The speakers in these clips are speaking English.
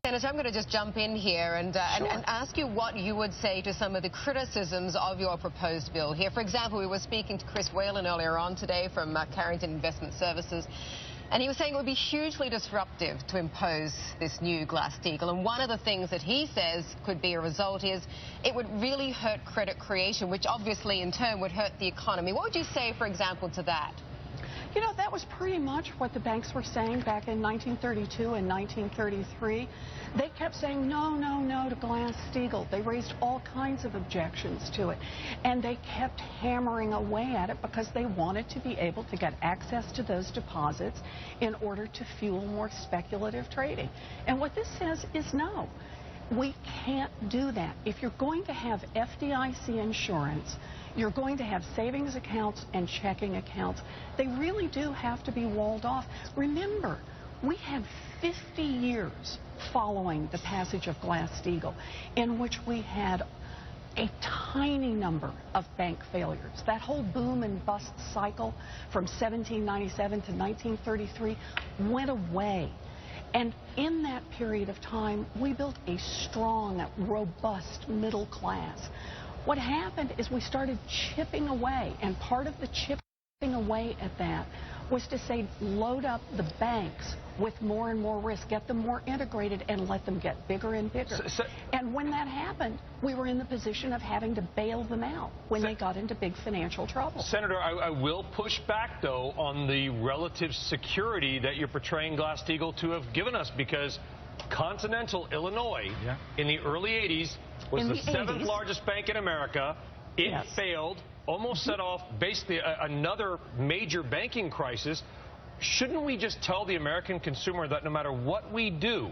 Senator, I'm going to just jump in here and ask you what you would say to some of the criticisms of your proposed bill here. For example, we were speaking to Chris Whalen earlier on today from Carrington Investment Services, and he was saying it would be hugely disruptive to impose this new Glass-Steagall. And one of the things that he says could be a result is it would really hurt credit creation, which obviously in turn would hurt the economy. What would you say, for example, to that? You know, that was pretty much what the banks were saying back in 1932 and 1933. They kept saying no, no, no to Glass-Steagall. They raised all kinds of objections to it. And they kept hammering away at it because they wanted to be able to get access to those deposits in order to fuel more speculative trading. And what this says is no. We can't do that. If you're going to have FDIC insurance, you're going to have savings accounts and checking accounts. They really do have to be walled off. Remember, we had 50 years following the passage of Glass-Steagall in which we had a tiny number of bank failures. That whole boom and bust cycle from 1797 to 1933 went away. And in that period of time, we built a strong, robust middle class. What happened is we started chipping away, and part of the chipping away at that was to say load up the banks with more and more risk, get them more integrated, and let them get bigger and bigger. And when that happened, we were in the position of having to bail them out when they got into big financial trouble. Senator, I will push back, though, on the relative security that you're portraying Glass-Steagall to have given us, because Continental Illinois in the early 80s was the seventh largest bank in America. It failed, almost set off basically another major banking crisis. Shouldn't we just tell the American consumer that no matter what we do,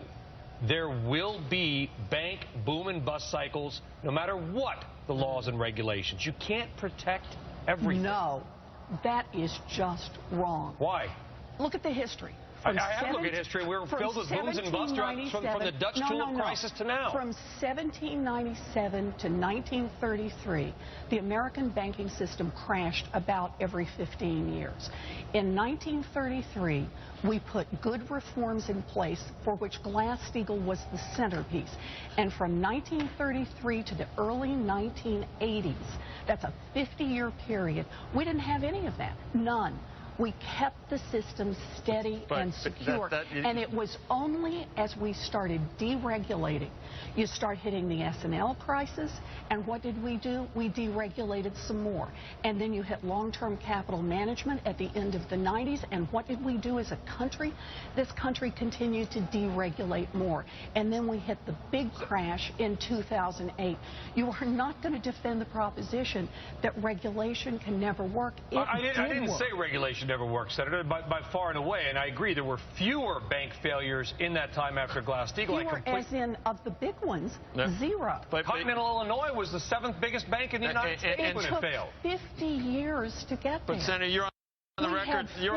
there will be bank boom and bust cycles, no matter what the laws and regulations? You can't protect everything. No, that is just wrong. Why? Look at the history. I have looked at history. We're filled with booms and busts from the Dutch tulip crisis to now. From 1797 to 1933, the American banking system crashed about every 15 years. In 1933, we put good reforms in place for which Glass-Steagall was the centerpiece. And from 1933 to the early 1980s, that's a 50-year period, we didn't have any of that. None. We kept the system steady and secure. And it was only as we started deregulating, you start hitting the S&L crisis, and what did we do? We deregulated some more. And then you hit long-term capital management at the end of the 90s, and what did we do as a country? This country continued to deregulate more. And then we hit the big crash in 2008. You are not going to defend the proposition that regulation can never work. I didn't say regulation never worked, Senator, by far and away, and I agree there were fewer bank failures in that time after Glass-Steagall. Fewer as in, of the big ones, zero. But Continental Illinois was the seventh biggest bank in the United States when it failed. It took 50 years to get there. But Senator, you're on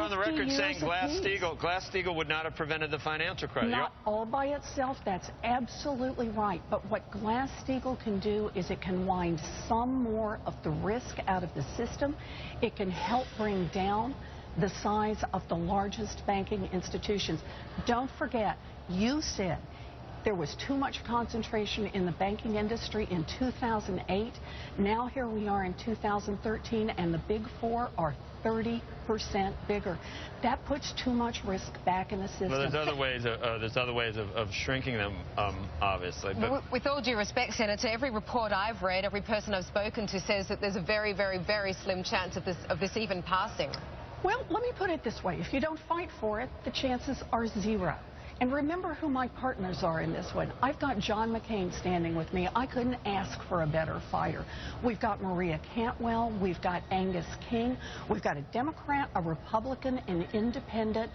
the record saying Glass-Steagall would not have prevented the financial crisis. Not all by itself. That's absolutely right. But what Glass-Steagall can do is it can wind some more of the risk out of the system. It can help bring down the size of the largest banking institutions. Don't forget, you said there was too much concentration in the banking industry in 2008. Now here we are in 2013, and the big four are 30% bigger. That puts too much risk back in the system. Well, there's other ways of shrinking them, obviously. But with all due respect, Senator, every report I've read, every person I've spoken to says that there's a very, very, very slim chance of this even passing. Well, let me put it this way. If you don't fight for it, the chances are zero. And remember who my partners are in this one. I've got John McCain standing with me. I couldn't ask for a better fighter. We've got Maria Cantwell. We've got Angus King. We've got a Democrat, a Republican, an independent,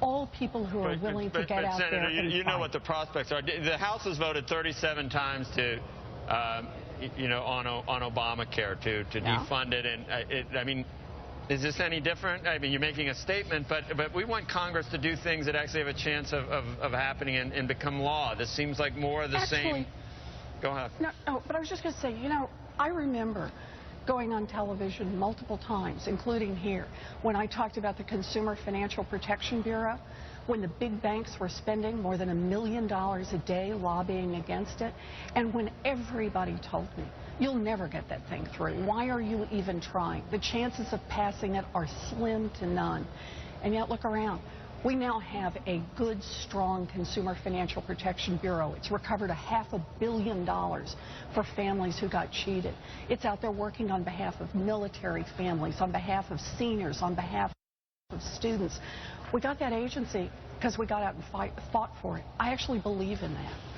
all people who are willing to get out Senator, there and you fight. know what the prospects are. The House has voted 37 times to, on Obamacare to defund it. And I mean, is this any different? I mean, you're making a statement, but we want Congress to do things that actually have a chance of happening and become law. This seems like more of the same. Go ahead. No, but I was just going to say, you know, I remember going on television multiple times, including here, when I talked about the Consumer Financial Protection Bureau, when the big banks were spending more than $1 million a day lobbying against it, and when everybody told me, you'll never get that thing through. Why are you even trying? The chances of passing it are slim to none. And yet, look around. We now have a good, strong Consumer Financial Protection Bureau. It's recovered $500 million for families who got cheated. It's out there working on behalf of military families, on behalf of seniors, on behalf of students. We got that agency because we got out and fought for it. I actually believe in that.